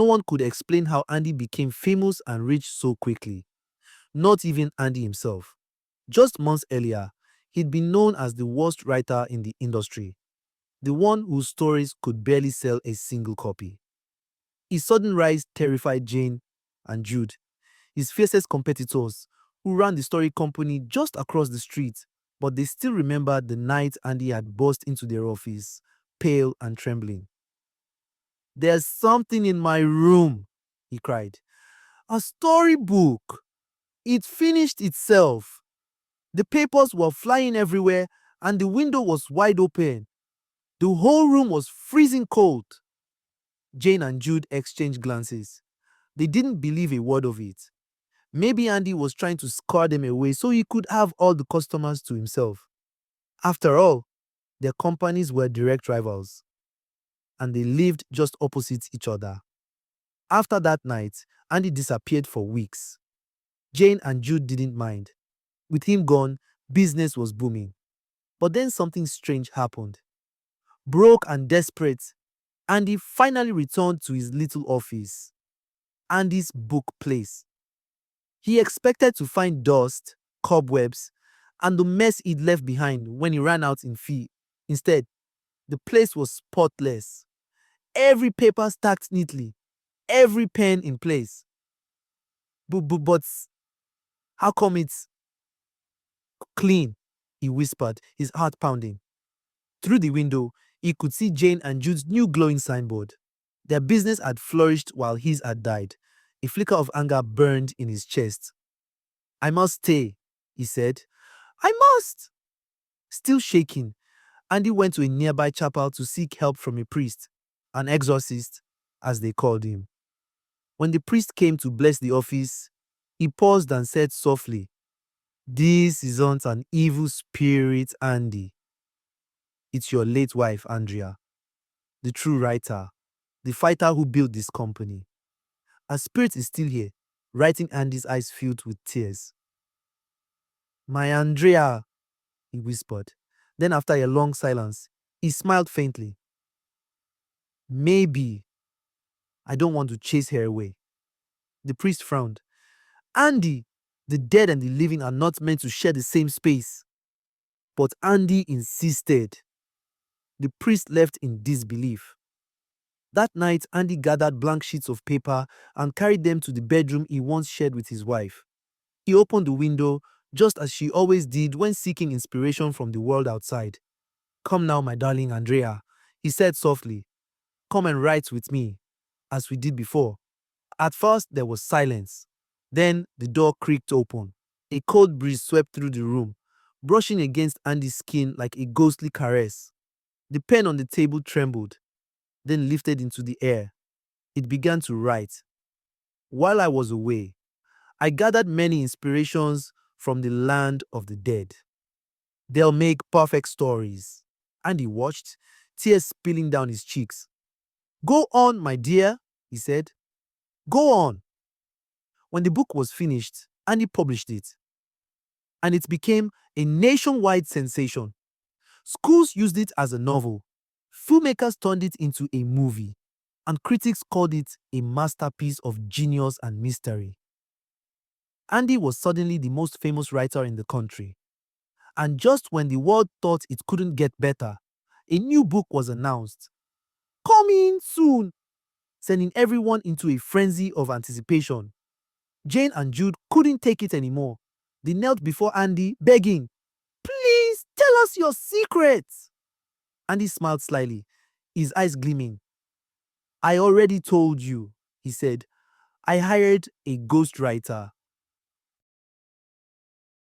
No one could explain how Andy became famous and rich so quickly. Not even Andy himself. Just months earlier, he'd been known as the worst writer in the industry, the one whose stories could barely sell a single copy. His sudden rise terrified Jane and Jude, his fiercest competitors, who ran the story company just across the street, but they still remembered the night Andy had burst into their office, pale and trembling. "There's something in my room," he cried. "A storybook. It finished itself. The papers were flying everywhere and the window was wide open. The whole room was freezing cold." Jane and Jude exchanged glances. They didn't believe a word of it. Maybe Andy was trying to scare them away so he could have all the customers to himself. After all, their companies were direct rivals, and they lived just opposite each other. After that night, Andy disappeared for weeks. Jane and Jude didn't mind. With him gone, business was booming. But then something strange happened. Broke and desperate, Andy finally returned to his little office, Andy's book place. He expected to find dust, cobwebs, and the mess he'd left behind when he ran out in fee. Instead, the place was spotless. Every paper stacked neatly, every pen in place. But how come it's clean?" he whispered, his heart pounding. Through the window, he could see Jane and Jude's new glowing signboard. Their business had flourished while his had died. A flicker of anger burned in his chest. "I must stay," he said. "I must." Still shaking, Andy went to a nearby chapel to seek help from a priest, an exorcist, as they called him. When the priest came to bless the office, he paused and said softly, "This isn't an evil spirit, Andy. It's your late wife, Andrea, the true writer, the fighter who built this company. Her spirit is still here, writing." Andy's eyes filled with tears. "My Andrea," he whispered. Then after a long silence, he smiled faintly. "Maybe I don't want to chase her away." The priest frowned. "Andy, the dead and the living are not meant to share the same space." But Andy insisted. The priest left in disbelief. That night, Andy gathered blank sheets of paper and carried them to the bedroom he once shared with his wife. He opened the window, just as she always did when seeking inspiration from the world outside. "Come now, my darling Andrea," he said softly. "Come and write with me, as we did before." At first, there was silence. Then the door creaked open. A cold breeze swept through the room, brushing against Andy's skin like a ghostly caress. The pen on the table trembled, then lifted into the air. It began to write. "While I was away, I gathered many inspirations from the land of the dead. They'll make perfect stories." Andy watched, tears spilling down his cheeks. "Go on, my dear," he said. "Go on." When the book was finished, Andy published it, and it became a nationwide sensation. Schools used it as a novel, filmmakers turned it into a movie, and critics called it a masterpiece of genius and mystery. Andy was suddenly the most famous writer in the country. And just when the world thought it couldn't get better, a new book was announced. "Coming soon," sending everyone into a frenzy of anticipation. Jane and Jude couldn't take it anymore. They knelt before Andy, begging, "Please tell us your secrets." Andy smiled slyly, his eyes gleaming. "I already told you," he said. "I hired a ghostwriter.